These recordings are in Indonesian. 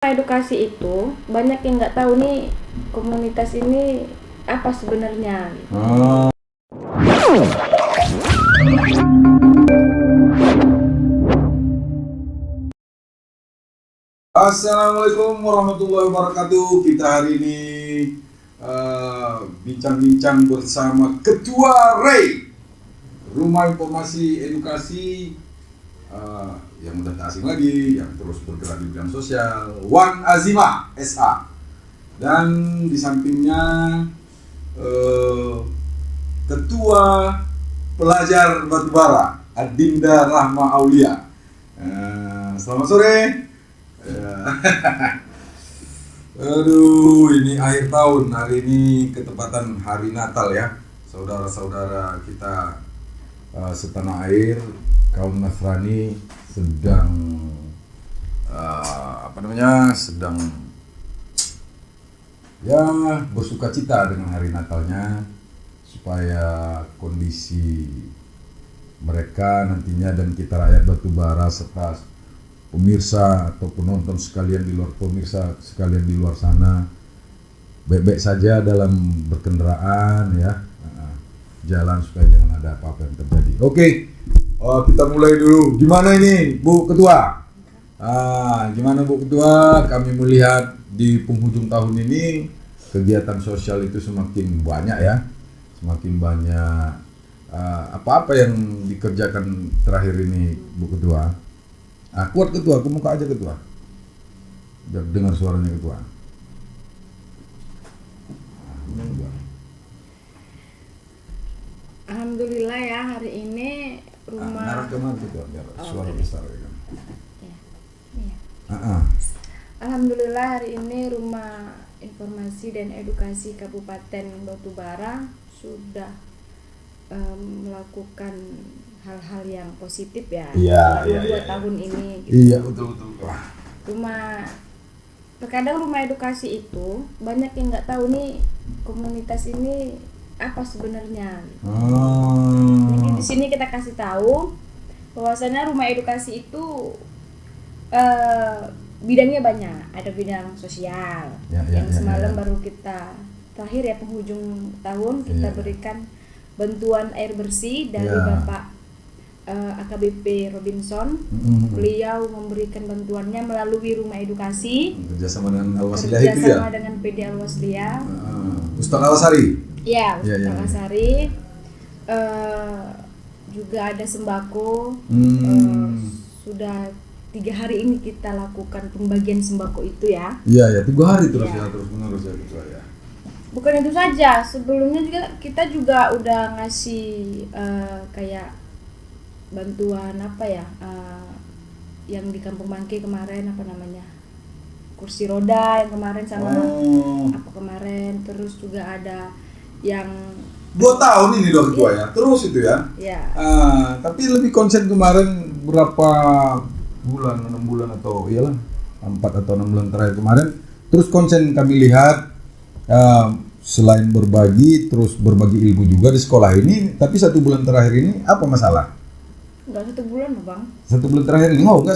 Edukasi itu banyak yang nggak tahu nih komunitas ini apa sebenarnya. Oh. Assalamualaikum warahmatullahi wabarakatuh. Kita hari ini bincang-bincang bersama Ketua Ray Rumah Informasi Edukasi yang udah tak asing lagi, yang terus bergerak di bidang sosial, Wan Azima SA. Dan di sampingnya Ketua Pelajar Batubara Adinda Rahma Aulia. Selamat sore. Aduh, ini akhir tahun, hari ini ketepatan hari Natal ya, saudara-saudara kita setanah air, kaum Nasrani sedang sedang ya bersukacita dengan hari Natalnya, supaya kondisi mereka nantinya dan kita rakyat Batubara serta pemirsa atau penonton sekalian di luar sana baik-baik saja dalam berkendaraan ya, jalan supaya jangan ada apa-apa yang terjadi. Oke, kita mulai dulu. Gimana ini Bu Ketua? Gimana Bu Ketua? Kami melihat di penghujung tahun ini kegiatan sosial itu semakin banyak ya, semakin banyak. Apa-apa yang dikerjakan terakhir ini Bu Ketua? Kuat Ketua, ke muka aja Ketua, biar dengar suaranya Ketua. Alhamdulillah ya, hari ini rumah Narah kemana Ketua, biar suara besar ya kan. Iya. Alhamdulillah hari ini Rumah Informasi dan Edukasi Kabupaten Batubara sudah melakukan hal-hal yang positif ya, selama 2 tahun ini gitu. Iya, betul. Terkadang rumah edukasi itu banyak yang nggak tahu nih komunitas ini apa sebenarnya. Jadi di sini kita kasih tahu bahwasanya rumah edukasi itu bidangnya banyak. Ada bidang sosial yang semalam baru kita terakhir ya, penghujung tahun kita berikan bantuan air bersih dari Bapak AKBP Robinson. Beliau memberikan bantuannya melalui rumah edukasi kerjasama dengan Al-Wasliyah itu ya? Kerjasama dengan PD Al-Wasliyah, Ustaz Al-Asari? Iya, Ustaz Al-Asari. Juga ada sembako. Sudah 3 hari ini kita lakukan pembagian sembako itu ya. Iya, 3 hari terus terus menerus ya Ketua ya. Bukan itu saja, sebelumnya juga kita juga udah ngasih kayak bantuan yang di Kampung Bangke kemarin, kursi roda yang kemarin sama kemarin, terus juga ada yang 2 tahun ini dong Ketua ya, terus itu ya. Tapi lebih konsen kemarin berapa bulan, 6 bulan atau 4 atau 6 bulan terakhir kemarin, terus konsen kami lihat selain berbagi, terus berbagi ilmu juga di sekolah ini. Tapi 1 bulan terakhir ini apa masalah? Enggak 1 bulan loh Bang. 1 bulan terakhir ini? Enggak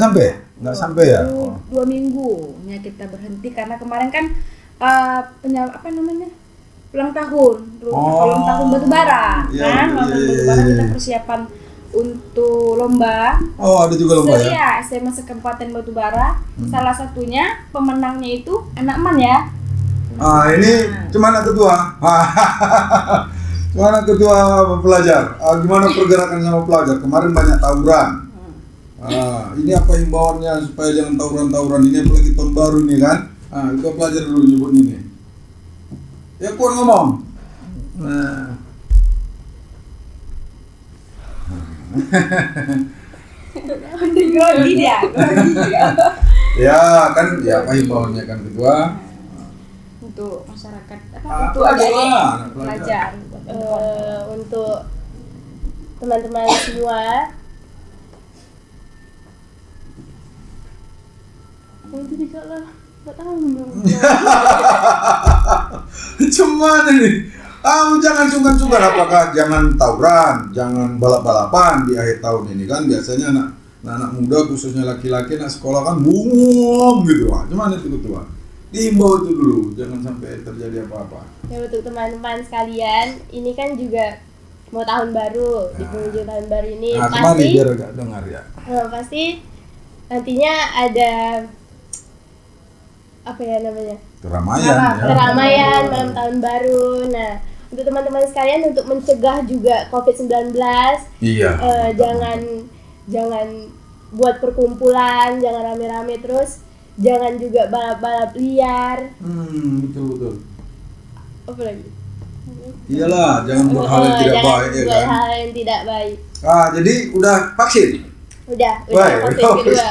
sampai ya? 2 minggunya kita berhenti karena kemarin kan ulang tahun Batubara kan. Batubara kita persiapan untuk lomba. Ada juga lomba ya? Iya, SMA Kabupaten Batubara. Salah satunya pemenangnya itu anak man ya. Ini gimana Ketua? Gimana Ketua pelajar? Gimana pergerakan sama pelajar? Kemarin banyak tawuran. Ini apa himbauannya supaya jangan tawuran-tawuran ini, apalagi tahun baru ini kan? Ketua pelajar dulu nyebut ini. Ya kuat ngomong. Ya kan, ya apa himbauannya kan Ketua? Untuk masyarakat untuk adik-adik pelajar, untuk teman-teman semua, itu juga lah, nggak tahu cuman ini jangan sungkan-sungkan, apakah jangan tawuran, jangan balap-balapan di akhir tahun ini kan biasanya Nah, anak muda khususnya laki-laki nak sekolah kan bungong gitu. Cuman itu ketua. Diimbau itu dulu, jangan sampai terjadi apa-apa. Ya, untuk teman-teman sekalian, ini kan juga mau tahun baru, di penghujung tahun baru ini Nah, pasti kemari biar agak dengar ya. pasti nantinya ada apa ya namanya? Keramaian ya. Keramaian malam tahun baru. Nah, untuk teman-teman sekalian untuk mencegah juga COVID-19, Iya. jangan buat perkumpulan, jangan rame-rame terus, jangan juga balap-balap liar. Betul. Apa lagi? Iyalah, jangan buat hal yang tidak jangan baik ya buat kan. hal yang tidak baik. Jadi udah vaksin. Udah Baik, vaksin kedua.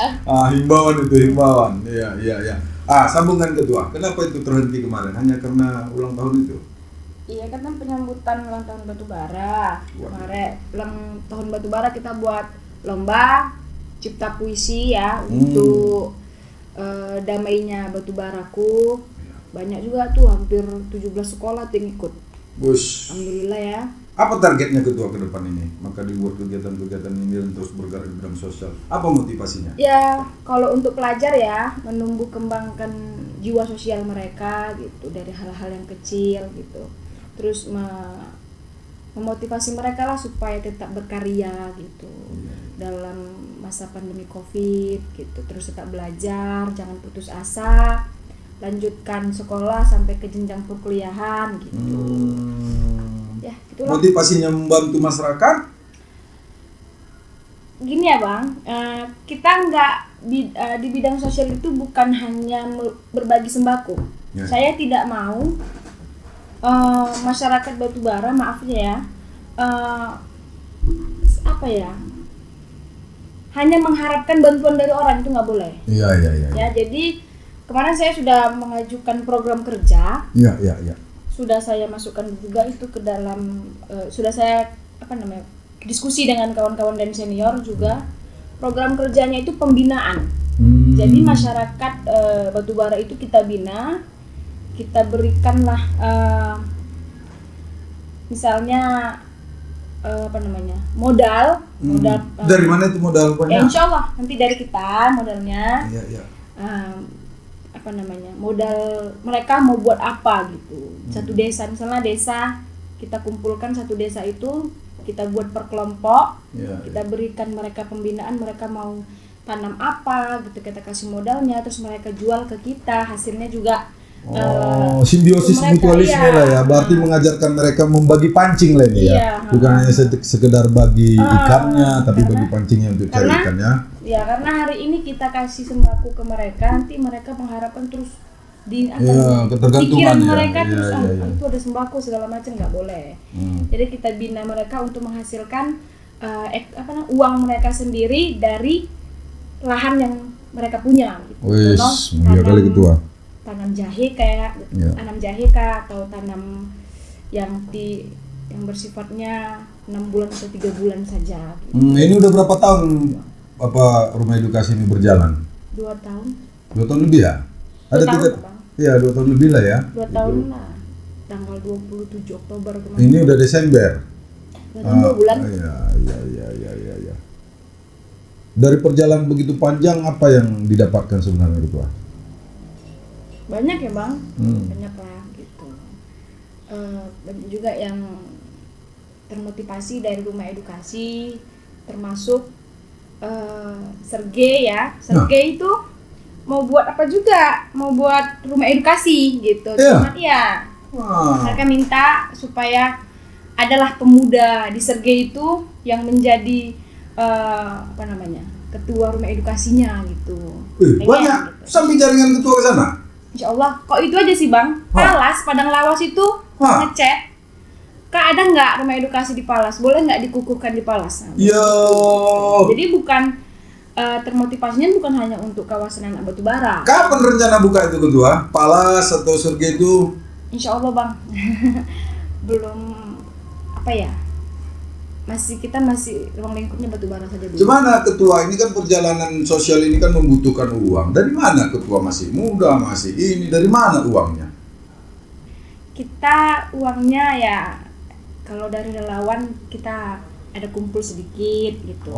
himbauan. Iya. Sambungan kedua. Kenapa itu terhenti kemarin? Hanya karena ulang tahun itu? Iya, karena penyambutan ulang tahun batubara. Kemarin ulang tahun batubara kita buat lomba cipta puisi ya untuk damainya batubaraku. Banyak juga tuh, hampir 17 sekolah tuh yang ikut. Bus. Alhamdulillah ya. Apa targetnya ketua ke depan ini? Maka dibuat kegiatan-kegiatan ini dan terus bergerak di bidang sosial. Apa motivasinya? Ya, kalau untuk pelajar ya, menumbuh kembangkan jiwa sosial mereka gitu dari hal-hal yang kecil gitu. Terus memotivasi mereka lah supaya tetap berkarya gitu dalam masa pandemi Covid gitu. Terus tetap belajar, jangan putus asa, lanjutkan sekolah sampai ke jenjang perkuliahan gitu. Ya, itulah. Motivasinya membantu masyarakat? Gini ya Bang, kita di bidang sosial itu bukan hanya berbagi sembako. Ya. Saya tidak mau masyarakat batubara, maafnya ya, hanya mengharapkan bantuan dari orang, itu nggak boleh. Iya. Ya, jadi kemarin saya sudah mengajukan program kerja. Iya. Sudah saya masukkan juga itu ke dalam, sudah saya diskusi dengan kawan-kawan dan senior juga. Program kerjanya itu pembinaan. Jadi masyarakat batubara itu kita bina, kita berikanlah misalnya modal. Dari mana itu modal Ya, insya Allah nanti dari kita modalnya. Iya. Modal mereka mau buat apa gitu. Satu desa, misalnya desa, kita kumpulkan satu desa itu, kita buat per kelompok, kita berikan mereka pembinaan, mereka mau tanam apa gitu, kita kasih modalnya, terus mereka jual ke kita, hasilnya juga simbiosis mutualisme lah ya. Berarti mengajarkan mereka membagi pancing lah ini ya. Bukan hanya sekedar bagi ikannya, tapi bagi pancingnya untuk cari ikannya. Ya, karena hari ini kita kasih sembako ke mereka, nanti mereka mengharapkan terus pikiran mereka terus itu ada sembako segala macam, nggak boleh. Jadi kita bina mereka untuk menghasilkan uang mereka sendiri dari lahan yang mereka punya. Gitu. Mulia kali ketua. Tanam jahe tanam jahe atau tanam yang bersifatnya 6 bulan atau 3 bulan saja. Gitu. Ini udah berapa tahun rumah edukasi ini berjalan? 2 tahun. 2 tahun lebih ya? Ada 2 tahun lebih lah ya. 2 tahun lah. Tanggal 27 Oktober kemarin. Ini udah Desember. 2 bulan. Iya. Dari perjalanan begitu panjang, apa yang didapatkan sebenarnya ketua? Banyak ya Bang, banyak lah gitu. Banyak juga yang termotivasi dari rumah edukasi, termasuk Sergei ya. Sergei itu mau buat apa juga, mau buat rumah edukasi gitu. Cuman mereka minta supaya adalah pemuda di Sergei itu yang menjadi ketua rumah edukasinya gitu. Banyak gitu. Sampai jaringan ketua ke sana. Insya Allah, kok itu aja sih Bang. Palas, Padang Lawas itu ngecek, Kak ada nggak rumah edukasi di Palas? Boleh nggak dikukuhkan di Palas? Jadi bukan termotivasinya bukan hanya untuk kawasan anak batubara. Kapan rencana buka itu ketua? Palas atau Sergei itu? Insya Allah Bang. Belum kita masih ruang lingkupnya batubara saja dulu. Gimana ketua, ini kan perjalanan sosial ini kan membutuhkan uang. Dari mana ketua masih muda, dari mana uangnya? Kita uangnya ya kalau dari relawan kita ada kumpul sedikit gitu.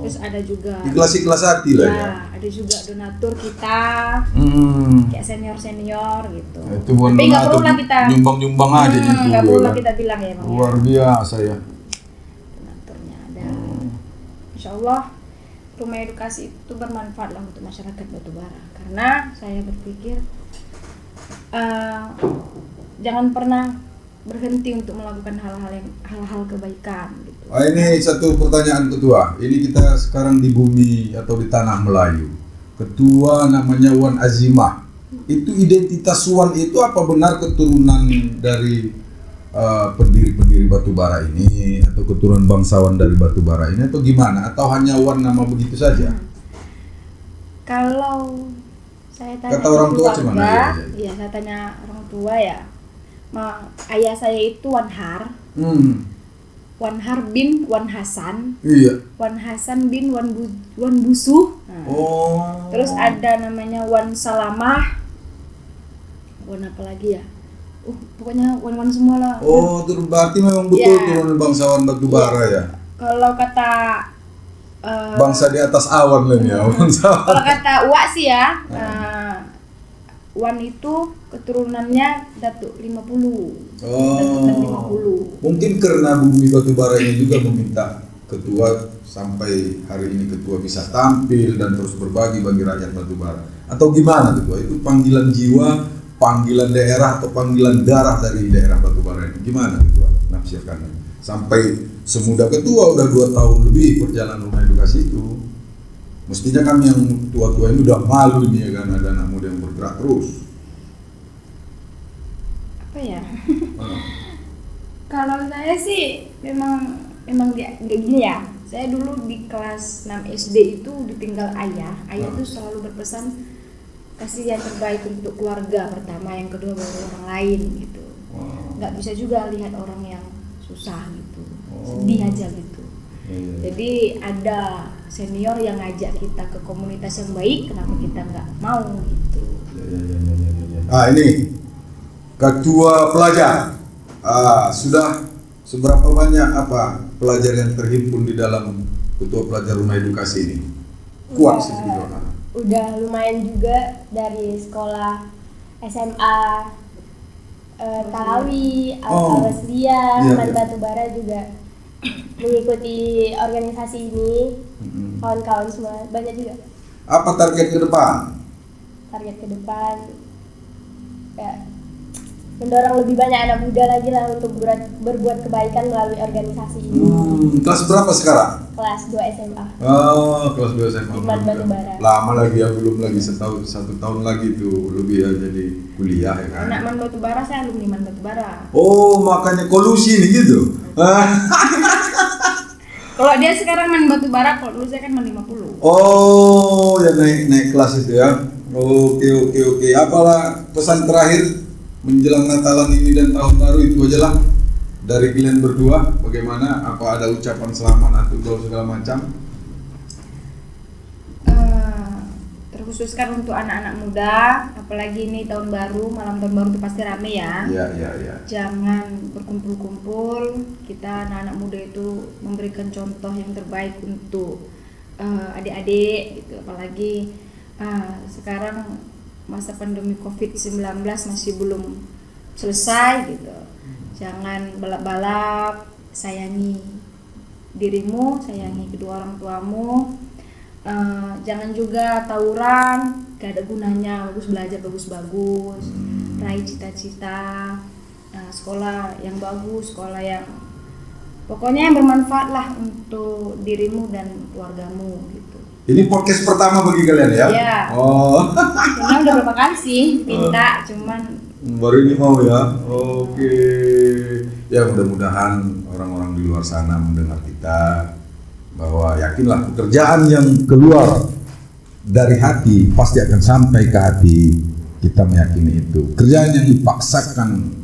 Terus ada juga ikhlas hati lah ya. Ada juga donatur kita, kayak senior gitu. Itu tapi nggak perlu lah kita nyumbang aja gitu. Nggak perlu lah kita bilang ya Bang. Luar biasa ya. Donaturnya ada. Insya Allah rumah edukasi itu bermanfaat lah untuk masyarakat Batubara, karena saya berpikir jangan pernah berhenti untuk melakukan hal-hal kebaikan gitu. Ini satu pertanyaan Ketua. Ini kita sekarang di bumi atau di tanah Melayu. Ketua namanya Wan Azimah. Itu identitas Wan itu apa benar keturunan dari pendiri-pendiri Batubara ini, atau keturunan bangsawan dari Batubara ini, atau gimana? Atau hanya Wan nama begitu saja? Kalau saya tanya kata orang tua gimana? Ya saya tanya orang tua ya. Ayah saya itu Wanhar. Wanhar bin Wan Hasan. Iya. Wan Hasan bin Wan Busuh. Terus ada namanya Wan Salamah. Wan apa lagi ya? Pokoknya wan semua lah. Itu berarti memang betul turunan bangsawan Batubara ya. Kalau kata bangsa di atas awan lah ya. Kalau kata Uwa sih ya, Wan itu keturunannya Datuk 50. Datuk 50. Mungkin karena bumi Batubara ini juga meminta ketua sampai hari ini ketua bisa tampil dan terus berbagi bagi rakyat Batubara. Atau gimana ketua? Itu panggilan jiwa, panggilan daerah atau panggilan darah dari daerah Batubara ini. Gimana ketua nafsirkannya? Sampai semudah ketua udah 2 tahun lebih perjalanan rumah edukasi itu. Mestinya kami yang tua-tua ini udah malu ini ya kan, ada anak muda yang bergerak terus. Apa ya? Kalau saya sih memang nggak gini ya. Saya dulu di kelas 6 SD itu ditinggal ayah. Ayah tuh selalu berpesan kasih yang terbaik untuk keluarga pertama, yang kedua baru orang lain gitu. Nggak bisa juga lihat orang yang susah gitu, sedih aja gitu. Jadi ada senior yang ngajak kita ke komunitas yang baik, kenapa kita nggak mau gitu. Ini ketua pelajar. Sudah seberapa banyak pelajar yang terhimpun di dalam ketua pelajar rumah edukasi ini? Kuat sih udah lumayan juga, dari sekolah SMA Talawi, Al-Waslia, Batubara juga mengikuti organisasi ini. Kawan-kawan semua banyak juga. Apa target ke depan? Target ke depan ya mendorong lebih banyak anak muda lagi lah untuk berbuat kebaikan melalui organisasi ini. Kelas berapa sekarang? Kelas 2 SMA. Kelas 2 SMA. Di Batubara. Lama lagi ya, belum lagi 1 tahun lagi tuh lebih ya jadi kuliah ya kan. Anak Man Batubara, saya alumni Man Batubara. Makanya kolusi nih gitu. Kalau dia sekarang Man Batubara, kalau dulu saya kan Man 50. Ya naik kelas itu ya. Oke. Apalah pesan terakhir menjelang Natalan ini dan tahun baru, itu aja lah dari kalian berdua. Bagaimana? Apa ada ucapan selamat atau segala macam? Terkhususkan untuk anak-anak muda, apalagi ini tahun baru, malam tahun baru itu pasti rame ya. Iya. Jangan berkumpul-kumpul. Kita anak-anak muda itu memberikan contoh yang terbaik untuk adik-adik gitu. Apalagi sekarang masa pandemi COVID-19 masih belum selesai gitu. Jangan balap-balap, sayangi dirimu, sayangi kedua orang tuamu. Jangan juga tawuran, gak ada gunanya. Bagus belajar, bagus. Raih cita-cita, sekolah yang bagus, sekolah yang pokoknya yang bermanfaat lah untuk dirimu dan keluargamu gitu. Ini podcast pertama bagi kalian ya? Iya. Karena udah berapa kali sih minta, cuman baru ini mau ya. Oke. Ya mudah-mudahan orang-orang di luar sana mendengar kita, bahwa yakinlah pekerjaan yang keluar dari hati pasti akan sampai ke hati. Kita meyakini itu. Kerjaan yang dipaksakan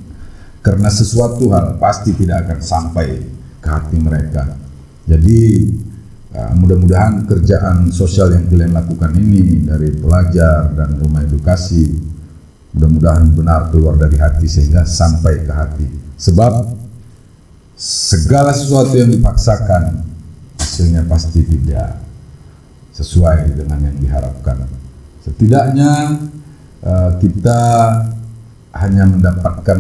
karena sesuatu hal pasti tidak akan sampai ke hati mereka. Jadi mudah-mudahan kerjaan sosial yang kalian lakukan ini dari pelajar dan rumah edukasi mudah-mudahan benar keluar dari hati sehingga sampai ke hati. Sebab segala sesuatu yang dipaksakan hasilnya pasti tidak sesuai dengan yang diharapkan. Setidaknya kita hanya mendapatkan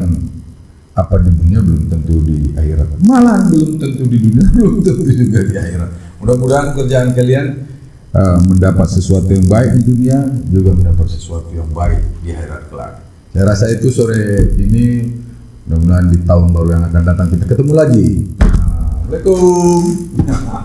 apa di dunia belum tentu di akhirat. Malah belum tentu di dunia, belum tentu juga di akhirat. Mudah-mudahan kerjaan kalian mendapat sesuatu yang baik di dunia, juga mendapat sesuatu yang baik di akhirat kelak. Saya rasa itu sore ini, mudah-mudahan di tahun baru yang akan datang kita ketemu lagi. Assalamualaikum.